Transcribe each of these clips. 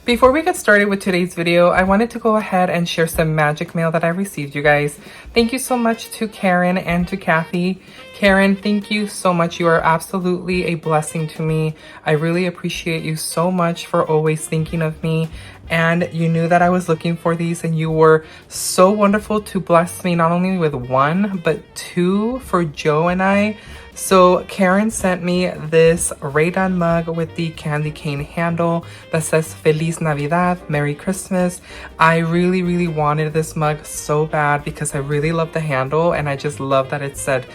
Before we get started with today's video, I wanted to go ahead and share some magic mail that I received, you guys. Thank you so much to Karen and to Kathy. Karen, thank you so much. You are absolutely a blessing to me. I really appreciate you so much for always thinking of me. And you knew that I was looking for these, and you were so wonderful to bless me not only with one, but two for Joe and I. So Karen sent me this Raydon mug with the candy cane handle that says Feliz Navidad, Merry Christmas. I really wanted this mug so bad because I really love the handle, and I just love that it said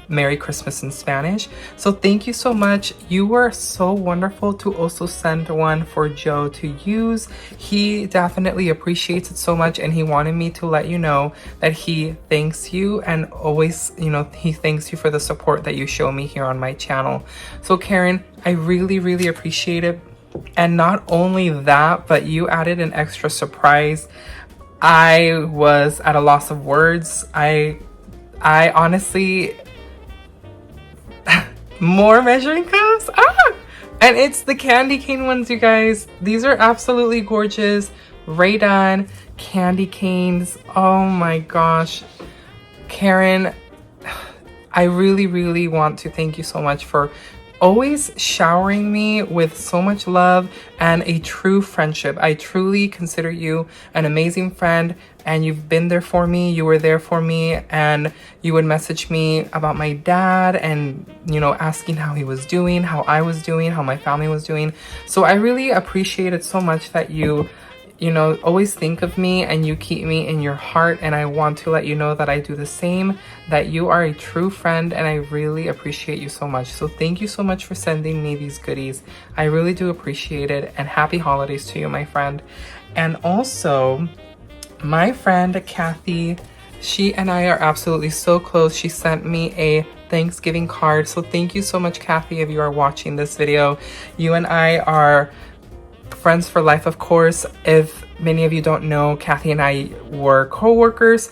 Merry Christmas in Spanish. So thank you so much. You were so wonderful to also send one for Joe to use. He definitely appreciates it so much, and he wanted me to let you know that he thanks you, and always, he thanks you for the support that you show me here on my channel. So Karen, I really appreciate it. And not only that, but you added an extra surprise. I was at a loss of words. I honestly, more measuring cups, and it's the candy cane ones, you guys. These are absolutely gorgeous Raydon candy canes. Oh my gosh, Karen, I really want to thank you so much for always showering me with so much love and a true friendship. I truly consider you an amazing friend, and you've been there for me. You were there for me, and you would message me about my dad and, asking how he was doing, how I was doing, how my family was doing. So I really appreciate it so much that you always think of me and you keep me in your heart. And I want to let you know that I do the same, that you are a true friend, and I really appreciate you so much. So thank you so much for sending me these goodies. I really do appreciate it, and happy holidays to you, my friend. And also, my friend Kathy, she and I are absolutely so close. She sent me a Thanksgiving card. So thank you so much, Kathy, if you are watching this video. You and I are friends for life, of course. If many of you don't know, Kathy and I were co-workers,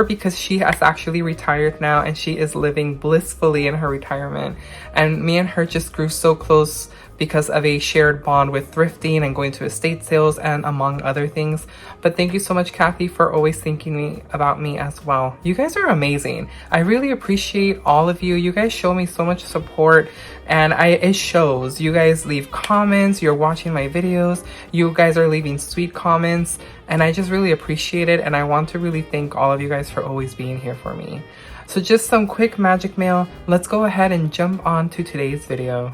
because she has actually retired now, and she is living blissfully in her retirement. And me and her just grew so close because of a shared bond with thrifting and going to estate sales, and among other things. But thank you so much, Kathy, for always thinking about me as well. You guys are amazing. I really appreciate all of you. You guys show me so much support, and it shows. You guys leave comments, you're watching my videos, you guys are leaving sweet comments, and I just really appreciate it. And I want to really thank all of you guys for always being here for me. So just some quick magic mail. Let's go ahead and jump on to today's video.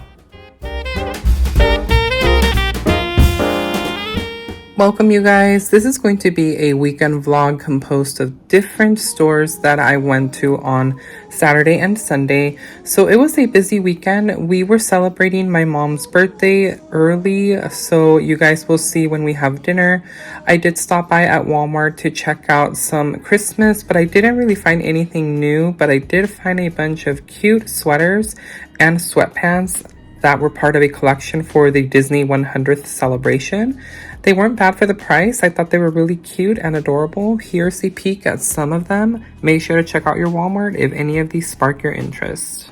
Welcome, you guys. This is going to be a weekend vlog composed of different stores that I went to on Saturday and Sunday. So it was a busy weekend. We were celebrating my mom's birthday early, so you guys will see when we have dinner. I did stop by at Walmart to check out some Christmas, but I didn't really find anything new, but I did find a bunch of cute sweaters and sweatpants that were part of a collection for the Disney 100th celebration. They weren't bad for the price. I thought they were really cute and adorable. Here's a peek at some of them. Make sure to check out your Walmart if any of these spark your interest.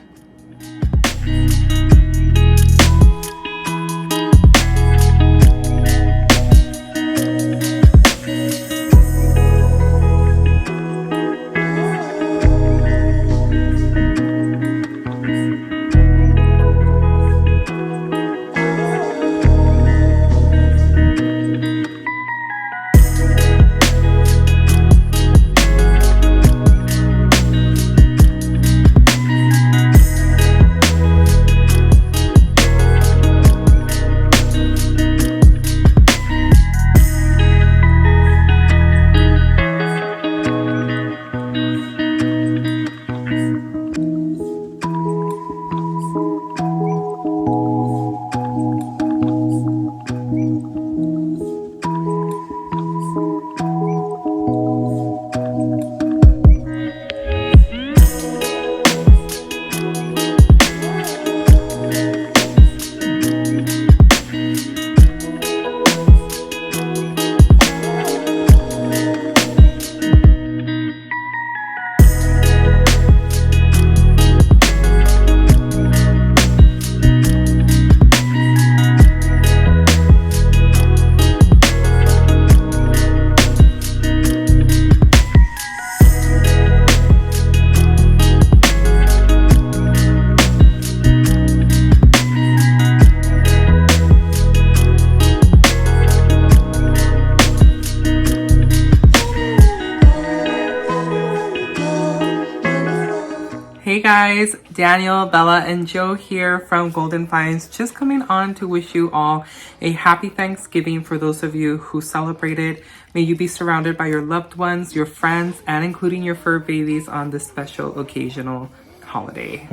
guys, Daniel, Bella, and Joe here from Golden Finds, just coming on to wish you all a happy Thanksgiving. For those of you who celebrated, may you be surrounded by your loved ones, your friends, and including your fur babies on this special occasional holiday.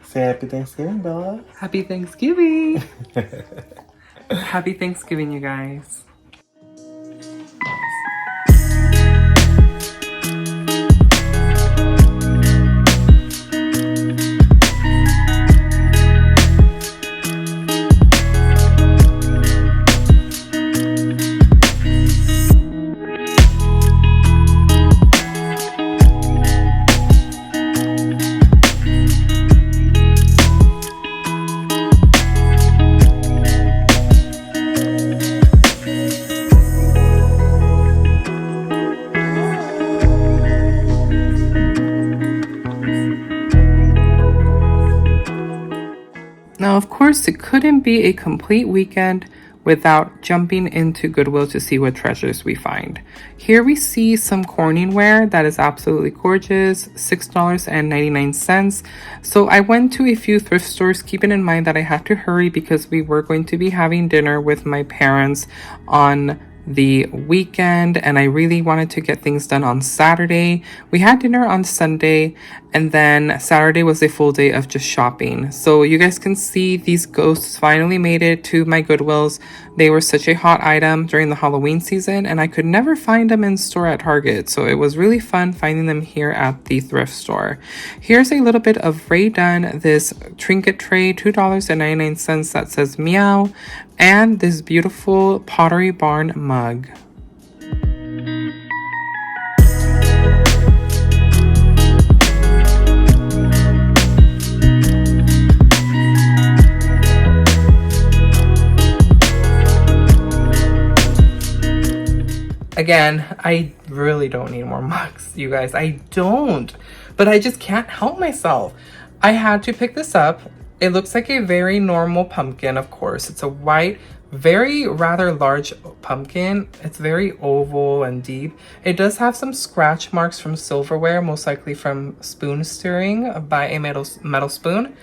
Say happy Thanksgiving, Bella. Happy Thanksgiving. Happy Thanksgiving, you guys. Now, of course, it couldn't be a complete weekend without jumping into Goodwill to see what treasures we find. Here we see some Corningware that is absolutely gorgeous, $6.99. So I went to a few thrift stores, keeping in mind that I had to hurry because we were going to be having dinner with my parents on the weekend, and I really wanted to get things done on Saturday. We had dinner on Sunday, and then Saturday was a full day of just shopping. So you guys can see these ghosts finally made it to my Goodwills. They were such a hot item during the Halloween season, and I could never find them in store at Target. So it was really fun finding them here at the thrift store. Here's a little bit of Rae Dunn, this trinket tray, $2.99 that says meow, and this beautiful Pottery Barn mug. Again, I really don't need more mugs, you guys. I don't, but I just can't help myself. I had to pick this up. It looks like a very normal pumpkin, of course. It's a white, rather large pumpkin. It's very oval and deep. It does have some scratch marks from silverware, most likely from spoon stirring by a metal spoon.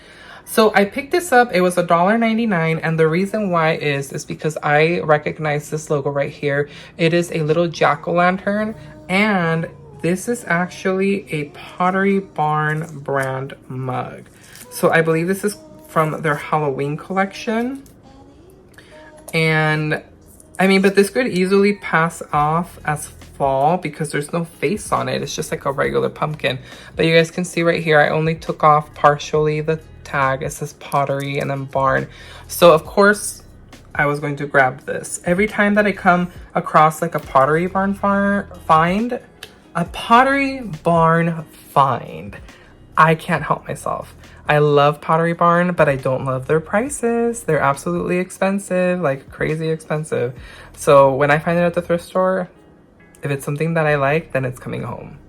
So I picked this up. It was $1.99, and the reason why is because I recognize this logo right here. It is a little jack-o'-lantern, and this is actually a Pottery Barn brand mug. So I believe this is from their Halloween collection. And I mean, but this could easily pass off as fall because there's no face on it. It's just like a regular pumpkin. But you guys can see right here, I only took off partially the tag. It says pottery and then barn. So of course I was going to grab this. Every time that I come across like a Pottery Barn find, I can't help myself. I love Pottery Barn, but I don't love their prices. They're absolutely expensive, like crazy expensive. So when I find it at the thrift store, if it's something that I like, then it's coming home.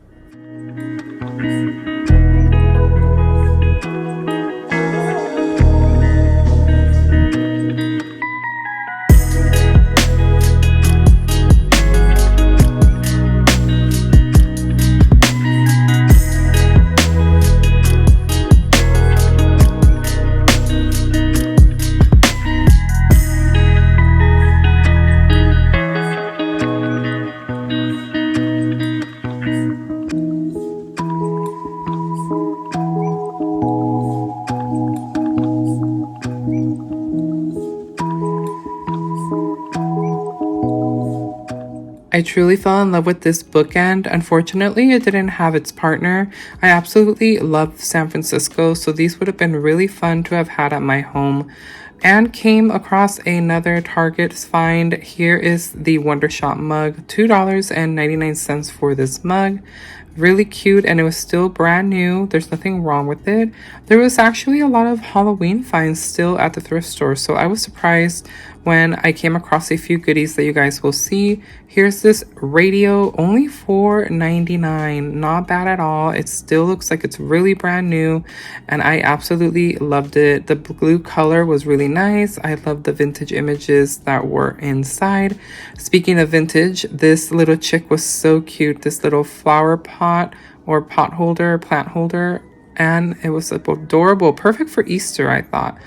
I truly fell in love with this bookend. Unfortunately, it didn't have its partner. I absolutely love San Francisco, so these would have been really fun to have had at my home. And came across another Target find. Here is the Wondershop mug, $2.99 for this mug. Really cute, and it was still brand new. There's nothing wrong with it. There was actually a lot of Halloween finds still at the thrift store, so I was surprised when I came across a few goodies that you guys will see. Here's this radio, only $4.99. Not bad at all. It still looks like it's really brand new, and I absolutely loved it. The blue color was really nice. I love the vintage images that were inside. Speaking of vintage, this little chick was so cute. This little flower pot or pot holder, plant holder, and it was adorable, perfect for Easter, I thought.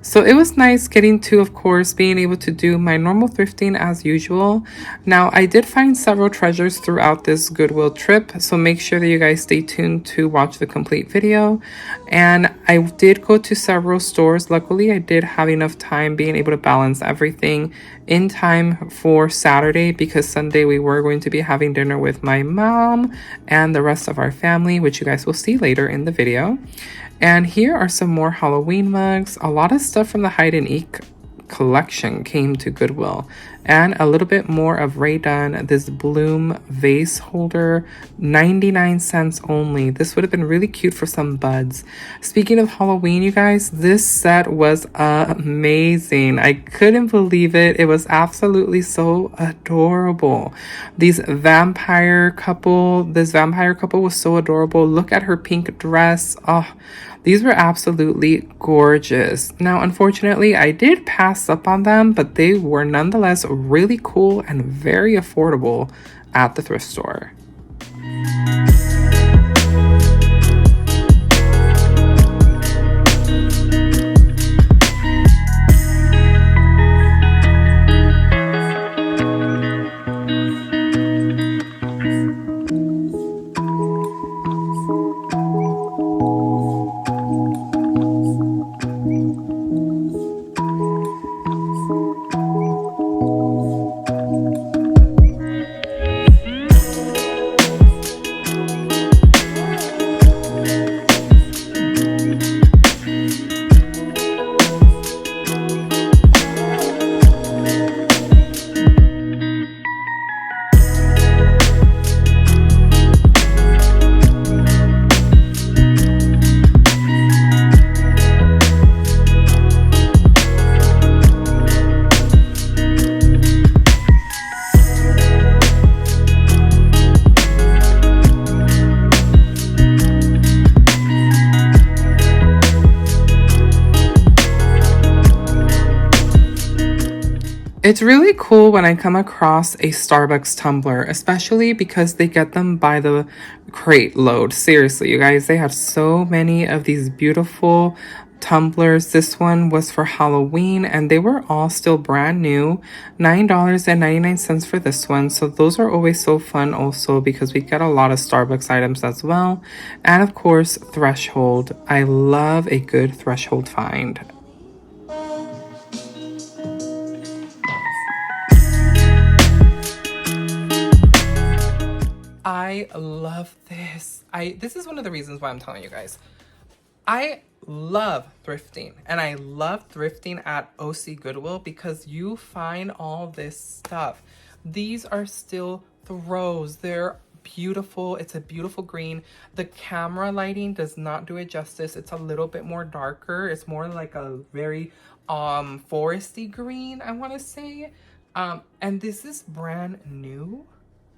So it was nice getting to, of course, being able to do my normal thrifting as usual. Now, I did find several treasures throughout this Goodwill trip, so make sure that you guys stay tuned to watch the complete video. And I did go to several stores. Luckily, I did have enough time being able to balance everything in time for Saturday, because Sunday we were going to be having dinner with my mom and the rest of our family, which you guys will see later in the video. And here are some more Halloween mugs. A lot of stuff from the Hide and Eek collection came to Goodwill. And a little bit more of Rae Dunn, this Bloom vase holder, 99 cents only. This would have been really cute for some buds. Speaking of Halloween, you guys, this set was amazing. I couldn't believe it. It was absolutely so adorable. This vampire couple was so adorable. Look at her pink dress. Oh, these were absolutely gorgeous. Now, unfortunately, I did pass up on them, but they were nonetheless really cool and very affordable at the thrift store. It's really cool when I come across a Starbucks tumbler, especially because they get them by the crate load. Seriously, you guys, they have so many of these beautiful tumblers. This one was for Halloween and they were all still brand new. $9.99 for this one. So those are always so fun also, because we get a lot of Starbucks items as well. And of course, Threshold. I love a good Threshold find. I love this. This is one of the reasons why I'm telling you guys. I love thrifting, and I love thrifting at OC Goodwill because you find all this stuff. These are still throws. They're beautiful. It's a beautiful green. The camera lighting does not do it justice. It's a little bit more darker. It's more like a very foresty green, I want to say. And this is brand new.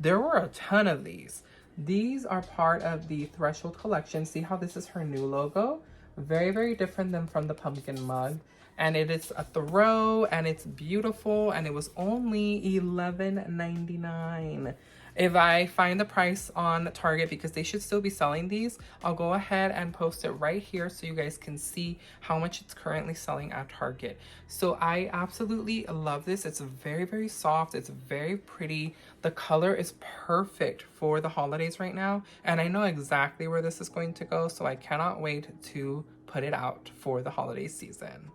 There were a ton of these. These are part of the Threshold collection. See how this is her new logo? Very, very different than from the pumpkin mug. And it is a throw, and it's beautiful, and it was only $11.99. If I find the price on Target, because they should still be selling these, I'll go ahead and post it right here so you guys can see how much it's currently selling at Target. So I absolutely love this. It's very, very soft. It's very pretty. The color is perfect for the holidays right now. And I know exactly where this is going to go, so I cannot wait to put it out for the holiday season.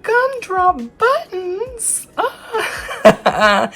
Gumdrop buttons. I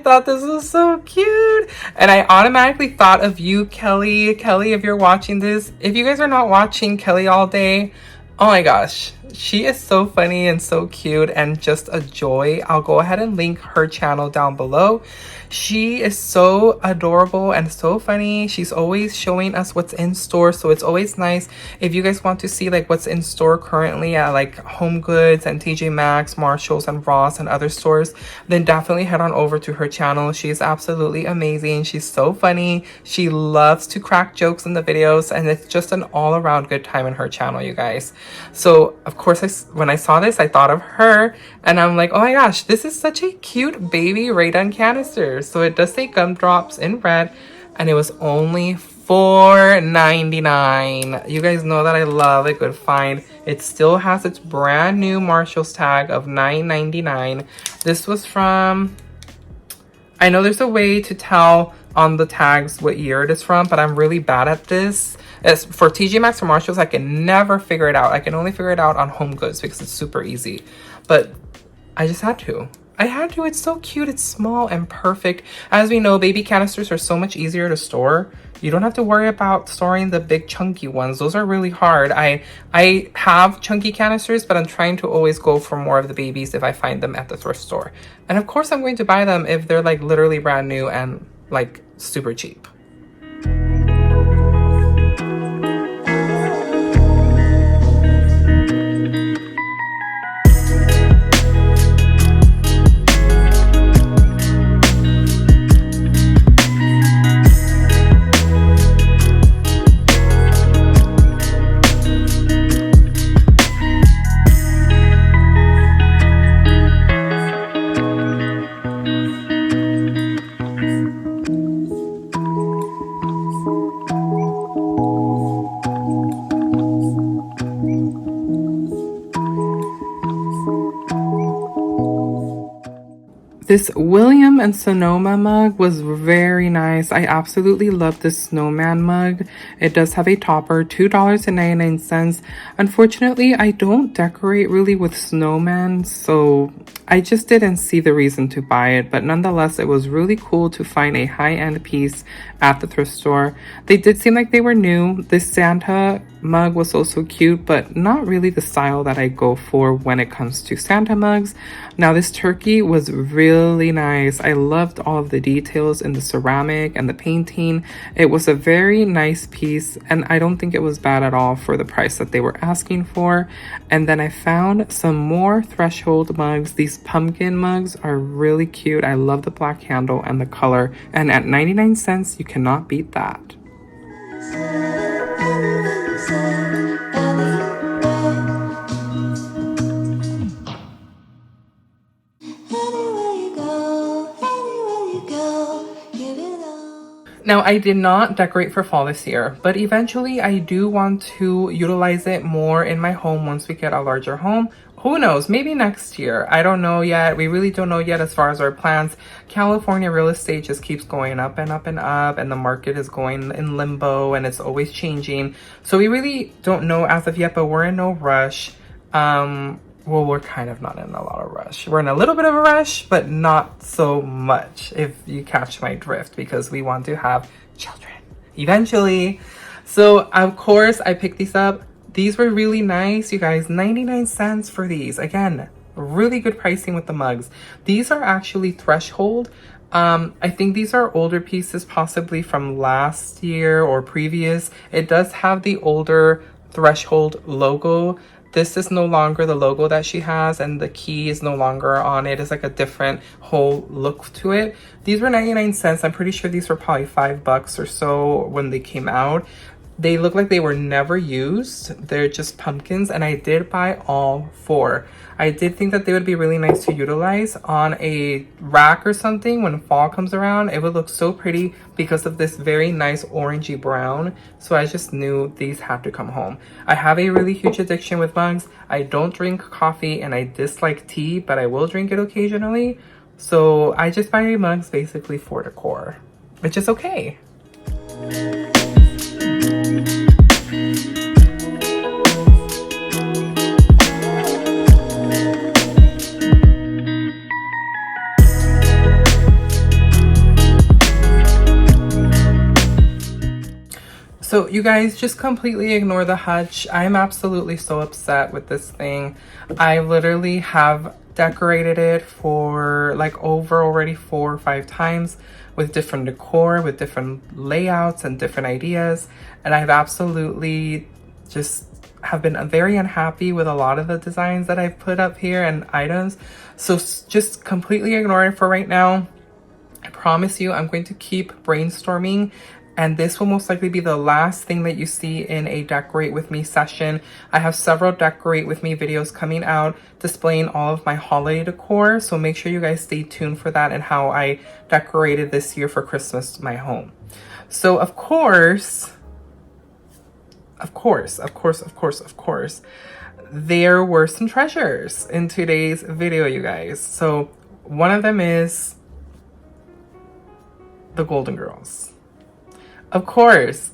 thought this was so cute, and I automatically thought of you, Kelly. Kelly, if you're watching this, if you guys are not watching Kelly all day, Oh my gosh, she is so funny and so cute and just a joy. I'll go ahead and link her channel down below. She is so adorable and so funny. She's always showing us what's in store, so it's always nice if you guys want to see like what's in store currently at like Home Goods and TJ Maxx, Marshalls and Ross and other stores, then definitely head on over to her channel. She's absolutely amazing. She's so funny. She loves to crack jokes in the videos, and it's just an all-around good time in her channel, you guys. So of course, when I saw this, I thought of her, and I'm like, oh my gosh, this is such a cute baby ray-gun canister. So it does say gumdrops in red, and it was only $4.99. You guys know that I love a good find. It still has its brand new Marshall's tag of $9.99. This was from, I know there's a way to tell on the tags what year it is from, but I'm really bad at this. As for TJ Maxx or Marshalls, I can never figure it out. I can only figure it out on Home Goods because it's super easy. But I just had to. I had to. It's so cute. It's small and perfect. As we know, baby canisters are so much easier to store. You don't have to worry about storing the big chunky ones. Those are really hard. I have chunky canisters, but I'm trying to always go for more of the babies if I find them at the thrift store. And of course, I'm going to buy them if they're like literally brand new and like super cheap. This William and Sonoma mug was very nice. I absolutely love this snowman mug. It does have a topper, $2.99. Unfortunately, I don't decorate really with snowmen, so I just didn't see the reason to buy it. But nonetheless, it was really cool to find a high-end piece at the thrift store. They did seem like they were new. This Santa mug was also cute, but not really the style that I go for when it comes to Santa mugs. Now this turkey was really nice. I loved all of the details in the ceramic and the painting. It was a very nice piece, and I don't think it was bad at all for the price that they were asking for. And then I found some more Threshold mugs. These pumpkin mugs are really cute. I love the black handle and the color, and at 99 cents you cannot beat that. Now, I did not decorate for fall this year, but eventually I do want to utilize it more in my home once we get a larger home. Who knows? Maybe next year. I don't know yet. We really don't know yet as far as our plans. California real estate just keeps going up and up and up, and the market is going in limbo and it's always changing. So we really don't know as of yet, but we're in no rush. Well, we're kind of not in a lot of rush. We're in a little bit of a rush, but not so much, if you catch my drift, because we want to have children eventually. So, of course, I picked these up. These were really nice, you guys. 99 cents for these. Again, really good pricing with the mugs. These are actually Threshold. I think these are older pieces, possibly from last year or previous. It does have the older Threshold logo. This is no longer the logo that she has, and the key is no longer on it. It's like a different whole look to it. These were 99 cents. I'm pretty sure these were probably $5 or so when they came out. They look like they were never used. They're just pumpkins, and I did buy all 4. I did think that they would be really nice to utilize on a rack or something when fall comes around. It would look so pretty because of this very nice orangey brown. So I just knew these had to come home. I have a really huge addiction with mugs. I don't drink coffee and I dislike tea, but I will drink it occasionally. So I just buy mugs basically for decor, which is okay. So you guys just completely ignore the hutch. I'm absolutely so upset with this thing. I literally have decorated it for like over already 4 or 5 times with different decor, with different layouts and different ideas. And I've absolutely just have been very unhappy with a lot of the designs that I've put up here and items. So just completely ignore it for right now. I promise you, I'm going to keep brainstorming, and this will most likely be the last thing that you see in a decorate with me session. I have several decorate with me videos coming out displaying all of my holiday decor, so make sure you guys stay tuned for that and how I decorated this year for Christmas my home. So of course, there were some treasures in today's video, you guys. So one of them is the Golden Girls. Of course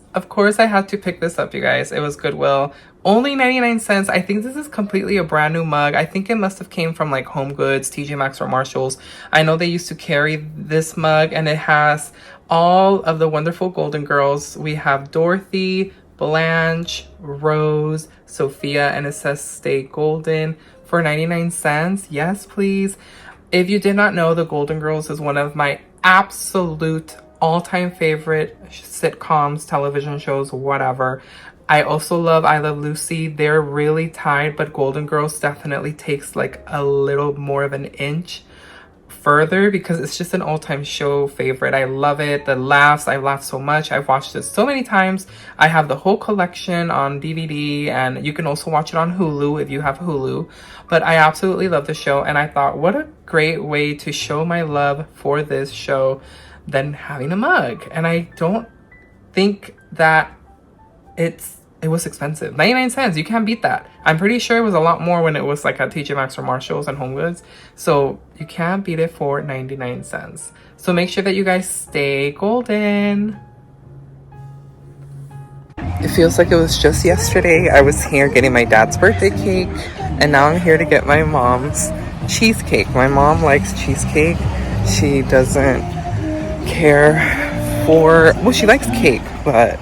I had to pick this up, you guys. It was Goodwill, only 99 cents. I think this is completely a brand new mug. I think it must have came from like Home Goods, TJ Maxx, or Marshalls. I know they used to carry this mug, and it has all of the wonderful Golden Girls. We have Dorothy, Blanche, Rose, Sophia, and it says stay golden for 99 cents. Yes, please. If you did not know, the Golden Girls is one of my absolute all-time favorite sitcoms, television shows, whatever. I also love I Love Lucy. They're really tied, but Golden Girls definitely takes like a little more of an inch further because it's just an all-time show favorite. I love it. The laughs, I laughed so much. I've watched it so many times. I have the whole collection on DVD, and you can also watch it on Hulu if you have Hulu. But I absolutely love the show, and I thought, what a great way to show my love for this show than having a mug. And I don't think that it was expensive. 99 cents, you can't beat that. I'm pretty sure it was a lot more when it was like at TJ Maxx or Marshalls and Home Goods. So you can't beat it for 99 cents. So make sure that you guys stay golden. It feels like it was just yesterday I was here getting my dad's birthday cake, and now I'm here to get my mom's cheesecake. My mom likes cheesecake. She doesn't care for, well, she likes cake, but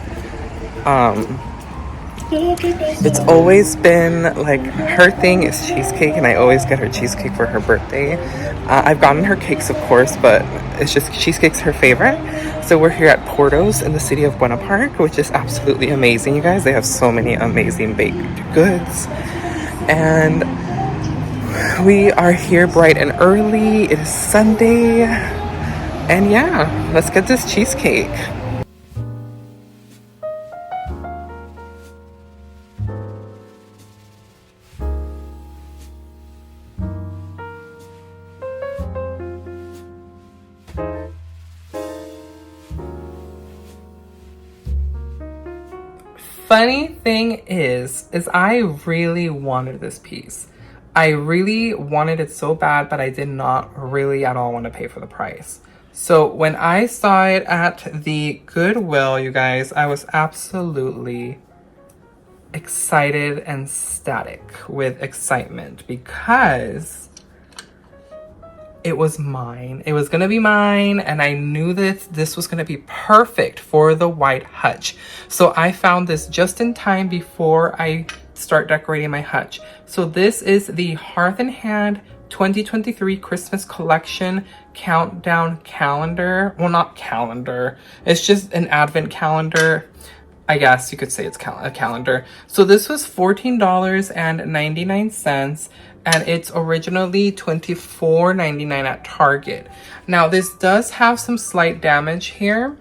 it's always been like her thing is cheesecake, and I always get her cheesecake for her birthday. I've gotten her cakes, of course, but it's just cheesecake's her favorite. So we're here at Porto's in the city of Buena Park, which is absolutely amazing, you guys. They have so many amazing baked goods, and we are here bright and early. It is Sunday, and yeah, let's get this cheesecake. Funny thing is I really wanted this piece. I really wanted it so bad, but I did not really at all want to pay for the price. So when I saw it at the Goodwill, you guys, I was absolutely excited and ecstatic with excitement because it was mine. It was gonna be mine, and I knew that this was gonna be perfect for the white hutch. So I found this just in time before I start decorating my hutch. So this is the Hearth and Hand 2023 Christmas Collection Countdown Calendar. Well, not calendar. It's just an advent calendar. I guess you could say it's a calendar. So this was $14.99, and it's originally $24.99 at Target. Now this does have some slight damage here.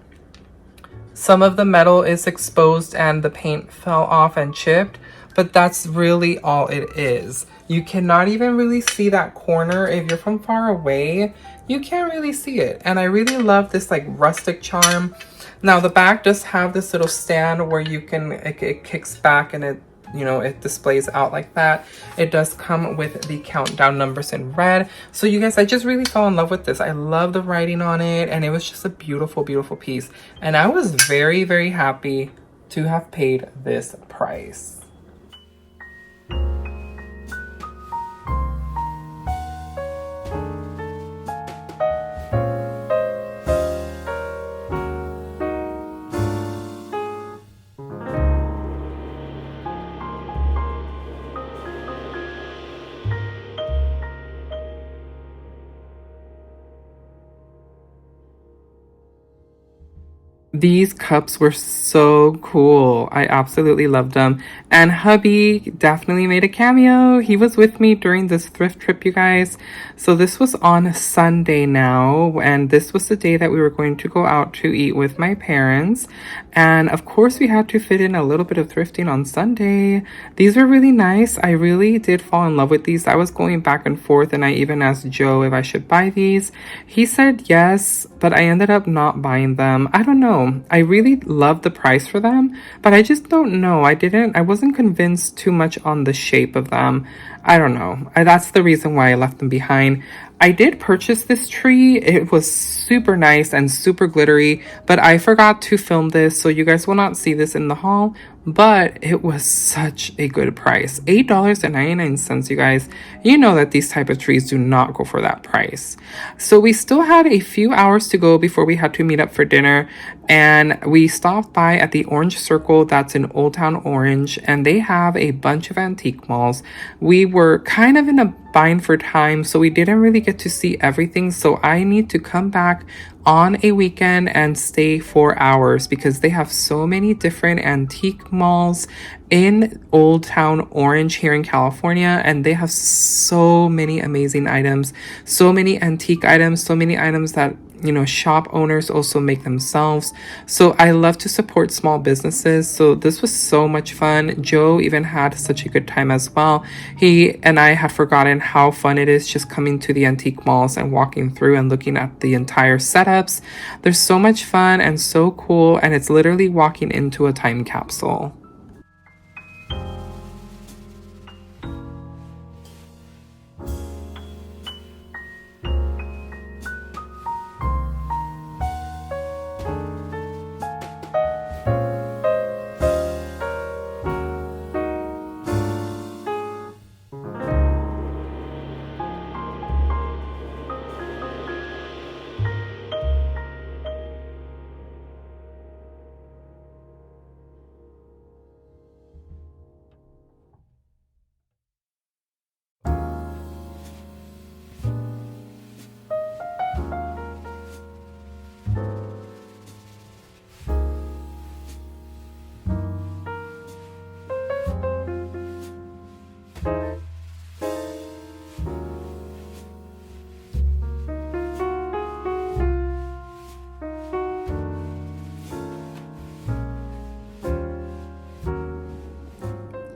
Some of the metal is exposed and the paint fell off and chipped, but that's really all it is. You cannot even really see that corner. If you're from far away, you can't really see it. And I really love this like rustic charm. Now the back does have this little stand where you can, it kicks back and it, you know, it displays out like that. It does come with the countdown numbers in red. So you guys, I just really fell in love with this. I love the writing on it, and it was just a beautiful, beautiful piece. And I was very, very happy to have paid this price. These cups were so cool. I absolutely loved them. And hubby definitely made a cameo. He was with me during this thrift trip, you guys. So this was on Sunday now, and this was the day that we were going to go out to eat with my parents. And of course, we had to fit in a little bit of thrifting on Sunday. These were really nice. I really did fall in love with these. I was going back and forth, and I even asked Joe if I should buy these. He said yes, but I ended up not buying them. I don't know. I really love the price for them, but I just don't know. I wasn't convinced too much on the shape of them. I don't know. That's the reason why I left them behind. I did purchase this tree. It was super nice and super glittery, but I forgot to film this, so you guys will not see this in the haul, but it was such a good price. $8.99, you guys. You know that these type of trees do not go for that price. So we still had a few hours to go before we had to meet up for dinner, and we stopped by at the Orange Circle that's in Old Town Orange, and they have a bunch of antique malls. We were kind of in a bind for time, so we didn't really get to see everything, so I need to come back on a weekend and stay 4 hours because they have so many different antique malls in Old Town Orange here in California, and they have so many amazing items, so many antique items, so many items that shop owners also make themselves. So I love to support small businesses. So this was so much fun. Joe even had such a good time as well. He and I had forgotten how fun it is just coming to the antique malls and walking through and looking at the entire setups. They're so much fun and so cool, and it's literally walking into a time capsule.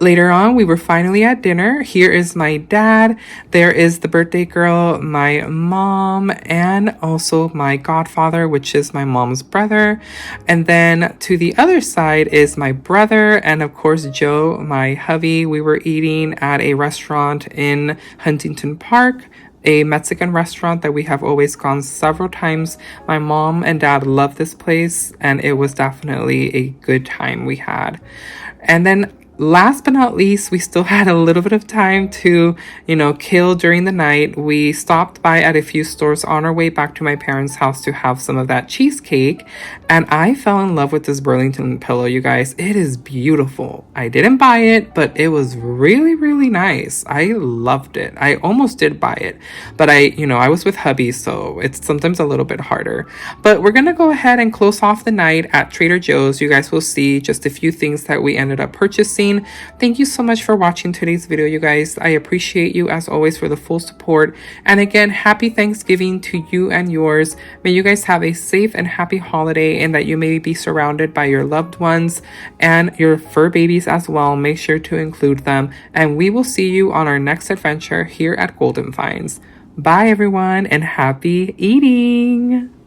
Later on, we were finally at dinner. Here is my dad. There is the birthday girl, my mom, and also my godfather, which is my mom's brother. And then to the other side is my brother and, of course, Joe, my hubby. We were eating at a restaurant in Huntington Park, a Mexican restaurant that we have always gone several times. My mom and dad love this place, and it was definitely a good time we had. And then last but not least, we still had a little bit of time to, kill during the night. We stopped by at a few stores on our way back to my parents' house to have some of that cheesecake. And I fell in love with this Burlington pillow, you guys. It is beautiful. I didn't buy it, but it was really, really nice. I loved it. I almost did buy it, but I was with hubby, so it's sometimes a little bit harder. But we're going to go ahead and close off the night at Trader Joe's. You guys will see just a few things that we ended up purchasing. Thank you so much for watching today's video, you guys. I appreciate you as always for the full support. And again, happy Thanksgiving to you and yours. May you guys have a safe and happy holiday, and that you may be surrounded by your loved ones and your fur babies as well. Make sure to include them. And we will see you on our next adventure here at Golden Finds. Bye everyone, and happy eating!